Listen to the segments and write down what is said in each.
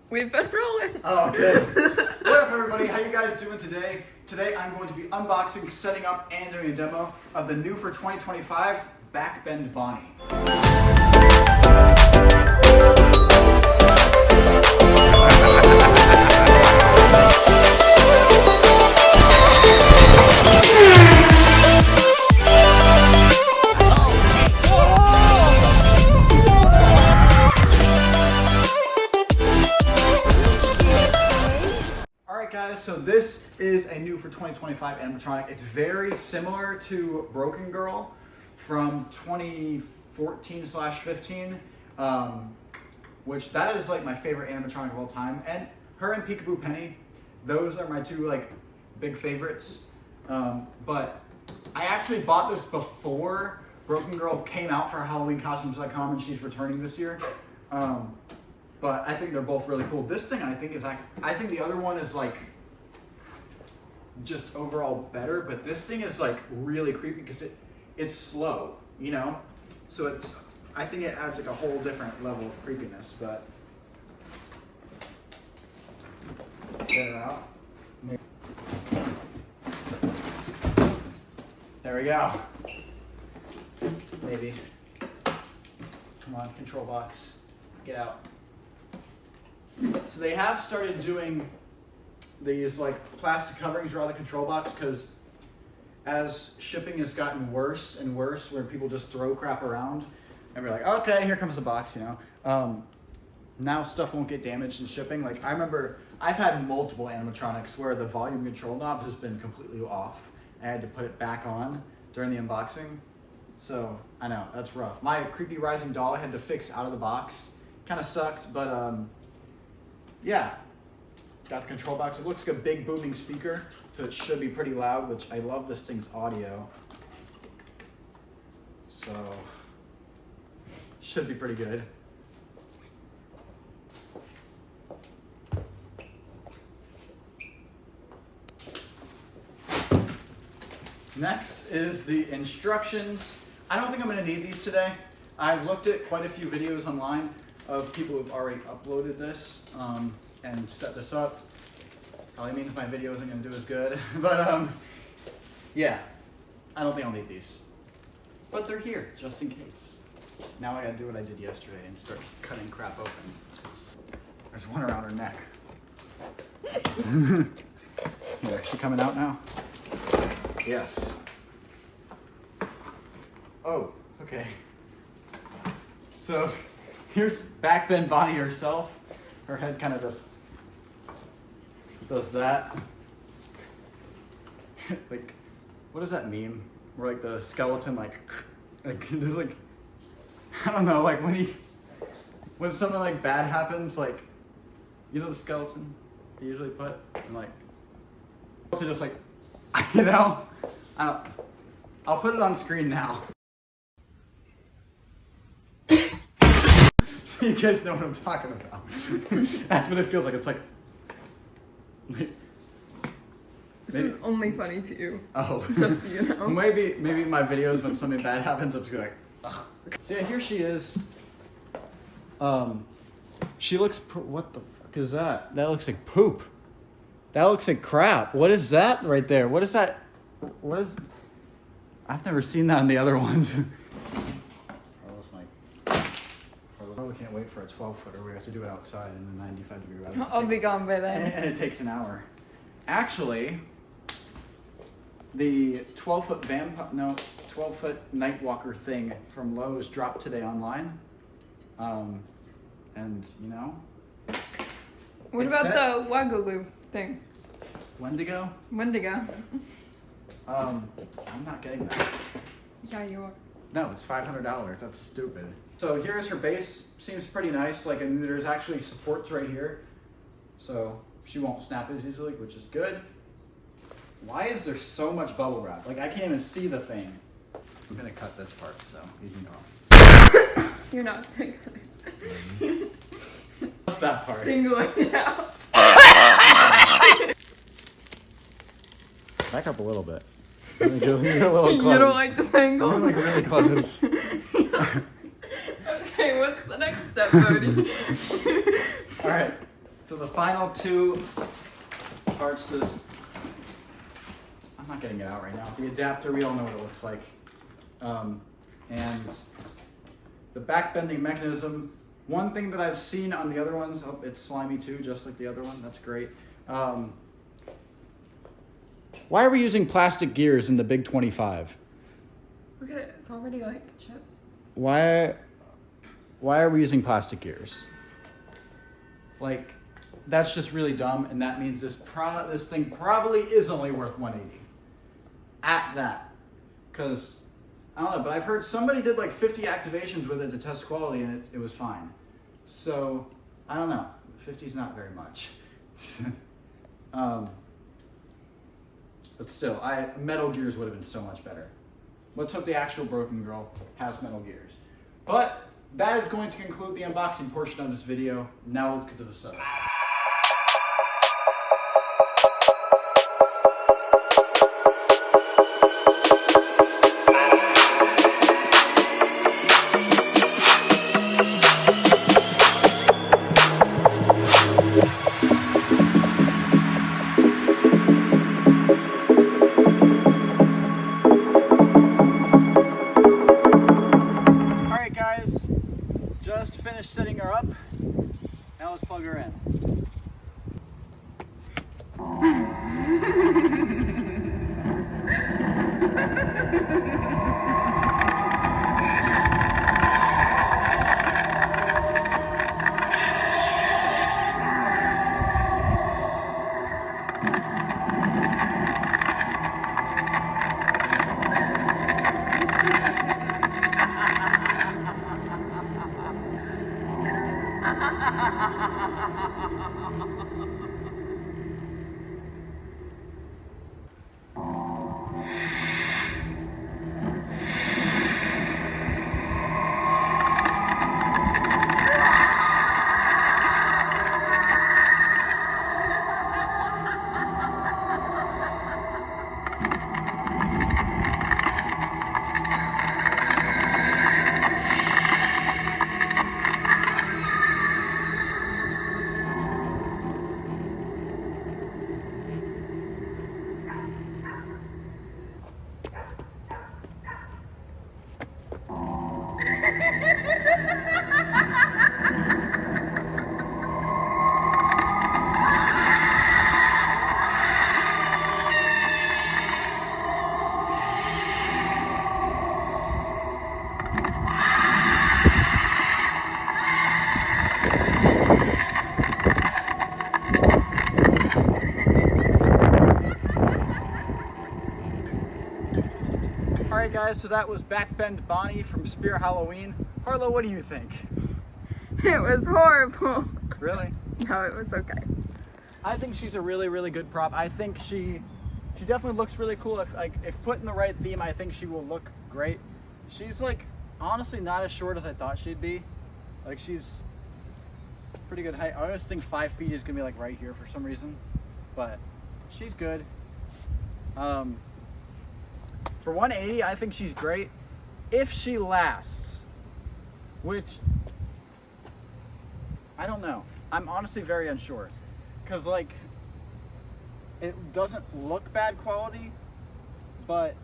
We've been rolling. Oh, okay. What up, everybody? How you guys doing today? Today I'm going to be unboxing, setting up, and doing a demo of the new for 2025 Backbend Bonnie. Guys, so this is a new for 2025 animatronic. It's very similar to Broken Girl from 2014/15, which that is like my favorite animatronic of all time. And her and Peekaboo Penny, those are my two like big favorites. But I actually bought this before Broken Girl came out for HalloweenCostumes.com, and she's returning this year. But I think they're both really cool. This thing I think is like, I think the other one is like just overall better, but this thing is like really creepy because it's slow, you know? So I think it adds like a whole different level of creepiness, but let's get it out. There we go. Maybe. Come on, control box. Get out. So they have started doing these like plastic coverings around the control box because as shipping has gotten worse and worse, where people just throw crap around and we're like, okay, here comes the box, you know. Now stuff won't get damaged in shipping. Like I remember I've had multiple animatronics where the volume control knob has been completely off. I had to put it back on during the unboxing. So I know, that's rough. My creepy rising doll I had to fix out of the box. Kind of sucked, but yeah, got the control box. It looks like a big booming speaker, so it should be pretty loud, which I love this thing's audio. So, should be pretty good. Next is the instructions. I don't think I'm going to need these today. I've looked at quite a few videos online of people who've already uploaded this and set this up. Probably means my video isn't going to do as good, but yeah, I don't think I'll need these. But they're here, just in case. Now I gotta do what I did yesterday and start cutting crap open. There's one around her neck. Here, is she coming out now? Yes. Oh, okay. So, here's Backbend Bonnie herself. Her head kind of just does that. Like, what does that meme? Where like the skeleton like there's like, I don't know, like when something like bad happens, like, you know the skeleton they usually put? And like, to just like, you know? I'll put it on screen now. You guys know what I'm talking about. That's what it feels like. It's like this is only funny to you. Oh. Just so you know. Maybe my videos when something bad happens, I'm just like, ugh. So yeah, here she is. She looks, what the fuck is that? That looks like poop. That looks like crap. What is that right there? What is that? What is, I've never seen that in the other ones. I can't wait for a 12-footer. We have to do it outside in the 95-degree weather. I'll be gone by then. And it takes an hour. Actually, the 12-foot 12-foot Nightwalker thing from Lowe's dropped today online. And you know. What about the Wagaloo thing? Wendigo? Wendigo. I'm not getting that. Yeah, you are. No, it's $500. That's stupid. So here's her base. Seems pretty nice. Like, and there's actually supports right here, so she won't snap as easily, which is good. Why is there so much bubble wrap? Like, I can't even see the thing. I'm gonna cut this part, so you can go. You're not. What's that part? Singling it out. Back up a little bit. Let me do a little close. You don't like this angle? I'm like really close. Okay, what's the next step, Bodhi? Alright, So the final two parts to this, I'm not getting it out right now. The adapter, we all know what it looks like. And the back bending mechanism. One thing that I've seen on the other ones, oh, it's slimy too, just like the other one. That's great. Why are we using plastic gears in the Big 25? Look at it. It's already like chipped. Why are we using plastic gears? Like, that's just really dumb, and that means this thing probably is only worth 180 at that. Because I don't know, but I've heard somebody did like 50 activations with it to test quality, and it was fine. So I don't know. 50 is not very much. But still, metal gears would have been so much better. Let's hope the actual Broken Girl has metal gears. But that is going to conclude the unboxing portion of this video. Now let's get to the setup. Just finished setting her up. Now let's plug her in. Alright guys, so that was Backbend Bonnie from Spear Halloween. Harlow, what do you think? It was horrible. Really? No, it was okay. I think she's a really, really good prop. I think she definitely looks really cool. If put in the right theme, I think she will look great. She's like, honestly not as short as I thought she'd be. Like, she's pretty good height. I always think 5 feet is gonna be like right here for some reason, but she's good. For 180, I think she's great if she lasts, which I don't know. I'm honestly very unsure, because like, it doesn't look bad quality, but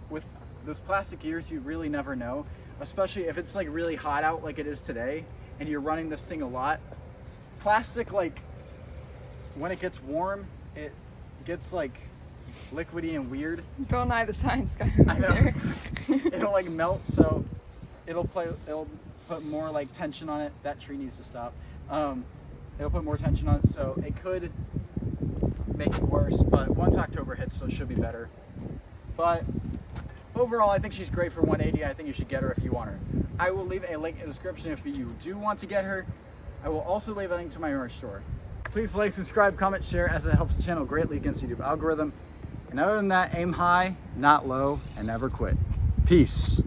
with those plastic gears, you really never know, especially if it's like really hot out like it is today and you're running this thing a lot. Plastic, like, when it gets warm, it gets like liquidy and weird. Bill Nye the Science Guy. I know. It'll like melt, so it'll put more like tension on it. That tree needs to stop. It'll put more tension on it, so it could make it worse, but once October hits, so it should be better. But overall, I think she's great for 180. I think you should get her if you want her. I will leave a link in the description if you do want to get her. I will also leave a link to my merch store. Please like, subscribe, comment, share, as it helps the channel greatly against the YouTube algorithm. And other than that, aim high, not low, and never quit. Peace.